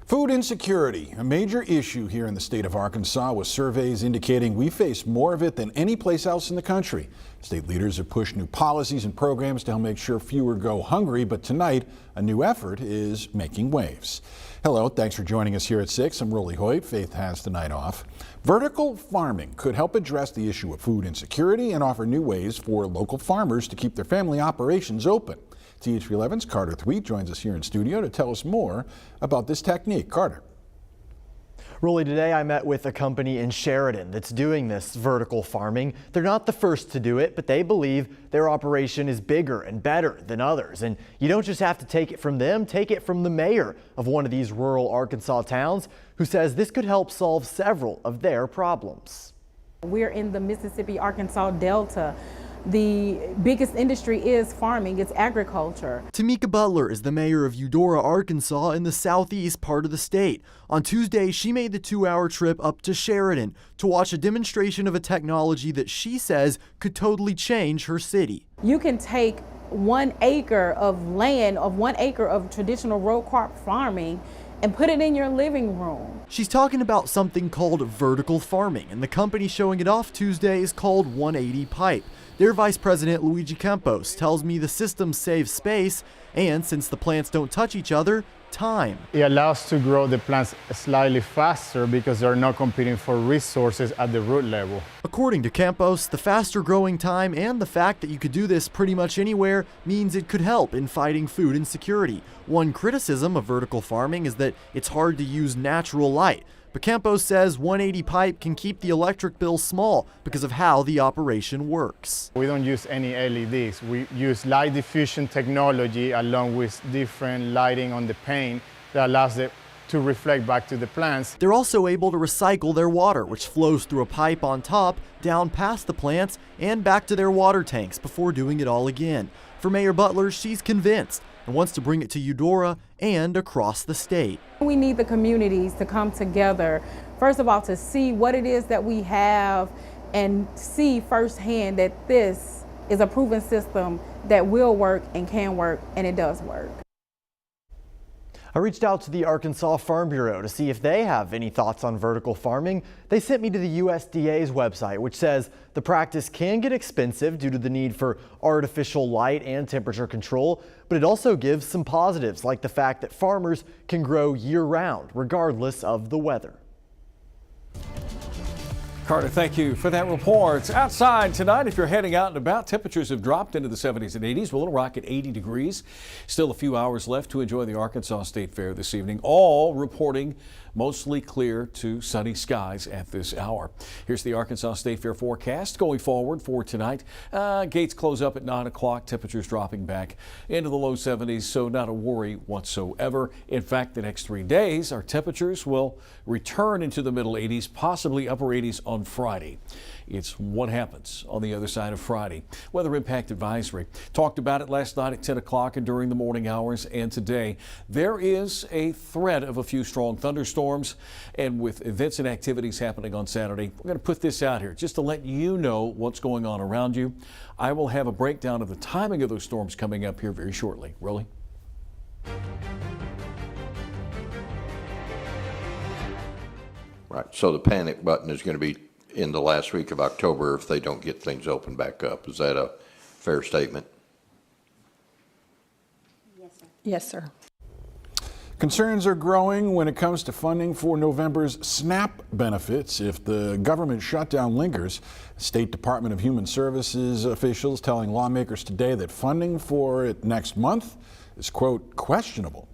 Food insecurity, a major issue here in the state of Arkansas, with surveys indicating we face more of it than any place else in the country. State leaders have pushed new policies and programs to help make sure fewer go hungry, but tonight a new effort is making waves. Hello, thanks for joining us here at 6. I'm Hoyt. Faith has the night off. Vertical farming could help address the issue of food insecurity and offer new ways for local farmers to keep their family operations open. THV11's Carter Thweet joins us here in studio to tell us more about this technique. Carter. Really, today I met with a company in Sheridan that's doing this vertical farming. They're not the first to do it, but they believe their operation is bigger and better than others. And you don't just have to take it from them, take it from the mayor of one of these rural Arkansas towns, who says this could help solve several of their problems. We're in the Mississippi-Arkansas Delta. The biggest industry is farming, it's agriculture. Tamika Butler is the mayor of Eudora, Arkansas, in the southeast part of the state. On Tuesday, she made the 2-hour trip up to Sheridan to watch a demonstration of a technology that she says could totally change her city. You can take 1 acre of land, of 1 acre of traditional row crop farming, and put it in your living room. She's talking about something called vertical farming, and the company showing it off Tuesday is called 180 Pipe. Their Vice President, Luigi Campos, tells me the system saves space and, since the plants don't touch each other, time. It allows to grow the plants slightly faster because they're not competing for resources at the root level. According to Campos, the faster growing time and the fact that you could do this pretty much anywhere means it could help in fighting food insecurity. One criticism of vertical farming is that it's hard to use natural light. But Campos says 180 Pipe can keep the electric bill small because of how the operation works. We don't use any LEDs. We use light diffusion technology along with different lighting on the paint that allows it to reflect back to the plants. They're also able to recycle their water, which flows through a pipe on top, down past the plants, and back to their water tanks before doing it all again. For Mayor Butler, she's convinced and wants to bring it to Eudora and across the state. We need the communities to come together, first of all, to see what it is that we have and see firsthand that this is a proven system that will work and can work, and it does work. I reached out to the Arkansas Farm Bureau to see if they have any thoughts on vertical farming. They sent me to the USDA's website, which says the practice can get expensive due to the need for artificial light and temperature control, but it also gives some positives, like the fact that farmers can grow year-round, regardless of the weather. Carter, thank you for that report. Outside tonight, if you're heading out and about, temperatures have dropped into the 70s and 80s. We'll rock at 80 degrees. Still a few hours left to enjoy the Arkansas State Fair this evening. All reporting mostly clear to sunny skies at this hour. Here's the Arkansas State Fair forecast going forward for tonight. Gates close up at 9 o'clock. Temperatures dropping back into the low 70s, so not a worry whatsoever. In fact, the next 3 days, our temperatures will return into the middle 80s, possibly upper 80s on Friday. It's what happens on the other side of Friday. Weather impact advisory. Talked about it last night at 10 o'clock and during the morning hours, and today there is a threat of a few strong thunderstorms, and with events and activities happening on Saturday, we're going to put this out here just to let you know what's going on around you. I will have a breakdown of the timing of those storms coming up here very shortly. Rolly? Right, so the panic button is going to be in the last week of October if they don't get things open back up. Is that a fair statement? Yes, sir. Yes, sir. Concerns are growing when it comes to funding for November's SNAP benefits if the government shutdown lingers. State Department of Human Services officials telling lawmakers today that funding for it next month is, quote, questionable.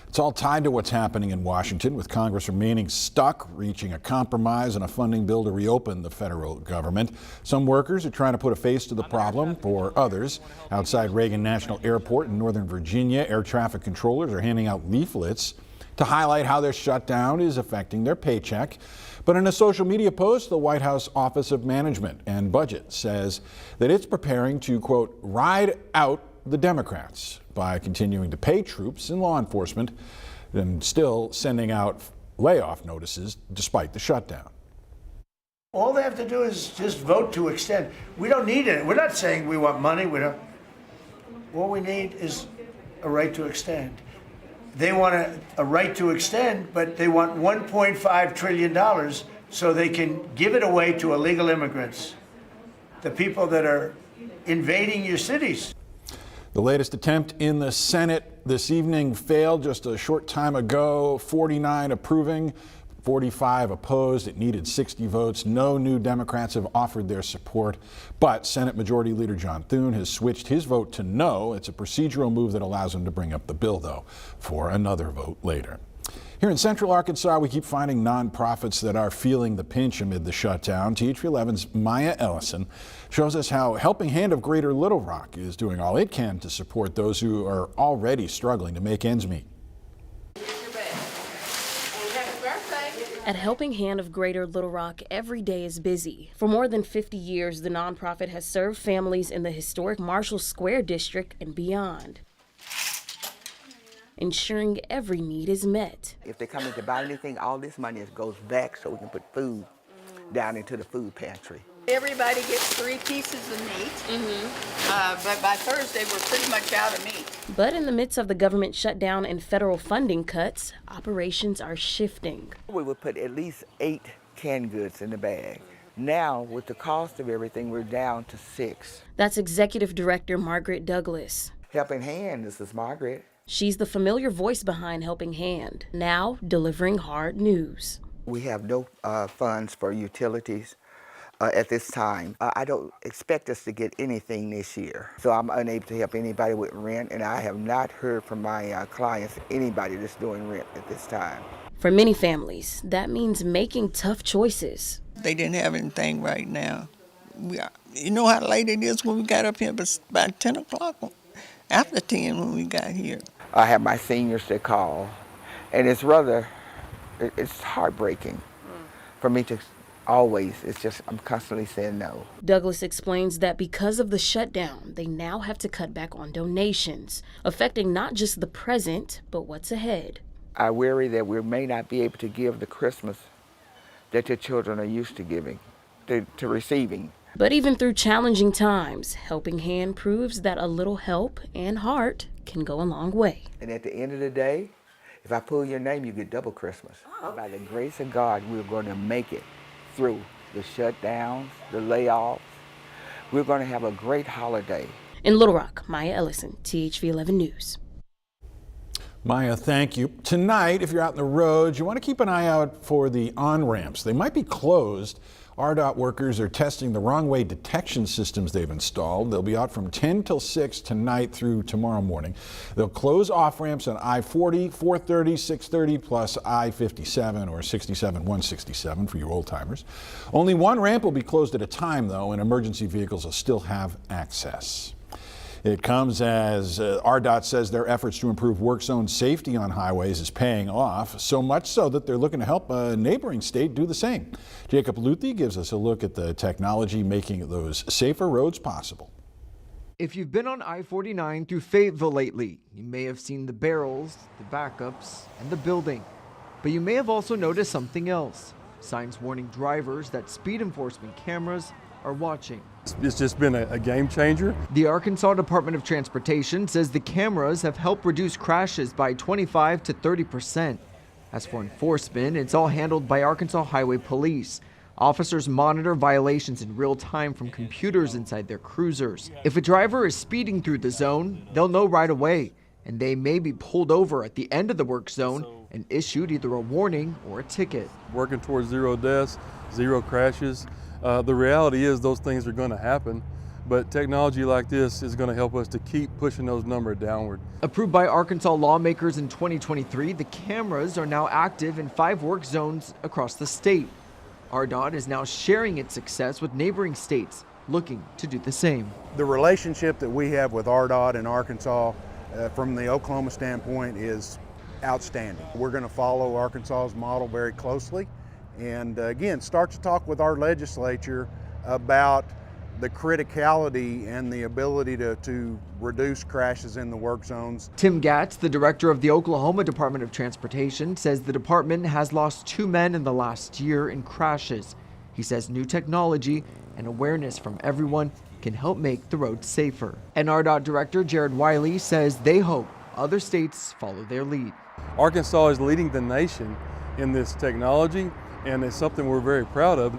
It's all tied to what's happening in Washington, with Congress remaining stuck, reaching a compromise on a funding bill to reopen the federal government. Some workers are trying to put a face to the problem. For others, outside Reagan National Airport in Northern Virginia, air traffic controllers are handing out leaflets to highlight how their shutdown is affecting their paycheck. But in a social media post, the White House Office of Management and Budget says that it's preparing to, quote, ride out the Democrats by continuing to pay troops and law enforcement and still sending out layoff notices despite the shutdown. All they have to do is just vote to extend. We don't need it. We're not saying we want money. We don't. All we need is a right to extend. they want a right to extend, but they want $1.5 trillion so they can give it away to illegal immigrants, the people that are invading your cities. The latest attempt in the Senate this evening failed just a short time ago. 49 approving, 45 opposed. It needed 60 votes. No new Democrats have offered their support, but Senate Majority Leader John Thune has switched his vote to no. It's a procedural move that allows him to bring up the bill, though, for another vote later. Here in Central Arkansas, we keep finding nonprofits that are feeling the pinch amid the shutdown. TH11's Maya Ellison shows us how Helping Hand of Greater Little Rock is doing all it can to support those who are already struggling to make ends meet. At Helping Hand of Greater Little Rock, every day is busy. For more than 50 years, the nonprofit has served families in the historic Marshall Square district and beyond, ensuring every need is met. If they come in to buy anything, all this money goes back so we can put food down into the food pantry. Everybody gets 3 pieces of meat, but by Thursday we're pretty much out of meat. But in the midst of the government shutdown and federal funding cuts, operations are shifting. We would put at least 8 canned goods in the bag. Now, with the cost of everything, we're down to 6. That's Executive Director Margaret Douglas. Helping Hand, this is Margaret. She's the familiar voice behind Helping Hand, now delivering hard news. We have no funds for utilities at this time. I don't expect us to get anything this year. So I'm unable to help anybody with rent, and I have not heard from my clients, anybody that's doing rent at this time. For many families, that means making tough choices. They didn't have anything right now. You know how late it is when we got up here, but it's about 10 o'clock, after 10 when we got here. I have my seniors that call, and it's heartbreaking for me to I'm constantly saying no. Douglas explains that because of the shutdown, they now have to cut back on donations, affecting not just the present, but what's ahead. I worry that we may not be able to give the Christmas that your children are used to giving, to receiving. But even through challenging times, Helping Hand proves that a little help and heart can go a long way. And at the end of the day, if I pull your name, you get double Christmas. By the grace of God, we're going to make it through the shutdowns, the layoffs. We're going to have a great holiday. In Little Rock, Maya Ellison, THV 11 News. Maya, thank you. Tonight, if you're out on the roads, you want to keep an eye out for the on-ramps. They might be closed. RDOT workers are testing the wrong way detection systems they've installed. They'll be out from 10 till 6 tonight through tomorrow morning. They'll close off-ramps on I-40, 430, 630, plus I-57 or 67, 167 for you old-timers. Only one ramp will be closed at a time, though, and emergency vehicles will still have access. It comes as RDOT says their efforts to improve work zone safety on highways is paying off, so much so that they're looking to help a neighboring state do the same. Jacob Luthi gives us a look at the technology making those safer roads possible. If you've been on I-49 through Fayetteville lately, you may have seen the barrels, the backups, and the building. But you may have also noticed something else. Signs warning drivers that speed enforcement cameras are watching. It's just been a game changer. The Arkansas Department of Transportation says the cameras have helped reduce crashes by 25 to 30%. As for enforcement, it's all handled by Arkansas Highway Police. Officers monitor violations in real time from computers inside their cruisers. If a driver is speeding through the zone, they'll know right away, and they may be pulled over at the end of the work zone and issued either a warning or a ticket. Working towards 0 deaths, 0 crashes. The reality is those things are going to happen, but technology like this is going to help us to keep pushing those numbers downward. Approved by Arkansas lawmakers in 2023, the cameras are now active in 5 work zones across the state. RDOT is now sharing its success with neighboring states, looking to do the same. The relationship that we have with RDOT and Arkansas from the Oklahoma standpoint is outstanding. We're going to follow Arkansas's model very closely. And again, start to talk with our legislature about the criticality and the ability to reduce crashes in the work zones. Tim Gatz, the director of the Oklahoma Department of Transportation, says the department has lost 2 men in the last year in crashes. He says new technology and awareness from everyone can help make the roads safer. And RDOT Director Jared Wiley says they hope other states follow their lead. Arkansas is leading the nation in this technology, and it's something we're very proud of.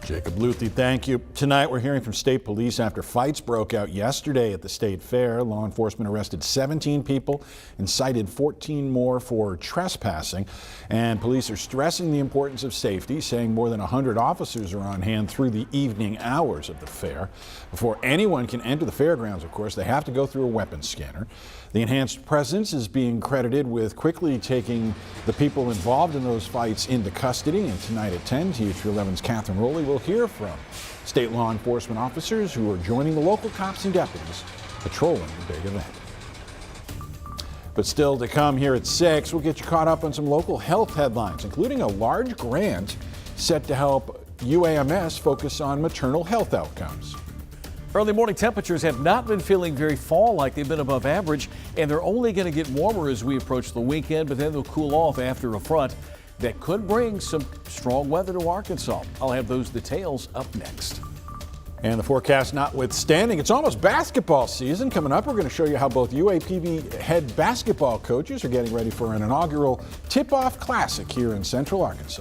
Jacob Luthi, thank you. Tonight we're hearing from state police after fights broke out yesterday at the state fair. Law enforcement arrested 17 people and cited 14 more for trespassing. And police are stressing the importance of safety, saying more than 100 officers are on hand through the evening hours of the fair. Before anyone can enter the fairgrounds, of course, they have to go through a weapons scanner. The enhanced presence is being credited with quickly taking the people involved in those fights into custody. And tonight at 10, TH 11's Catherine Rowley will hear from state law enforcement officers who are joining the local cops and deputies patrolling the big event. But still to come here at 6, we'll get you caught up on some local health headlines, including a large grant set to help UAMS focus on maternal health outcomes. Early morning temperatures have not been feeling very fall-like. They've been above average, and they're only going to get warmer as we approach the weekend, but then they'll cool off after a front that could bring some strong weather to Arkansas. I'll have those details up next. And the forecast notwithstanding, it's almost basketball season. Coming up, we're going to show you how both UAPB head basketball coaches are getting ready for an inaugural tip-off classic here in Central Arkansas.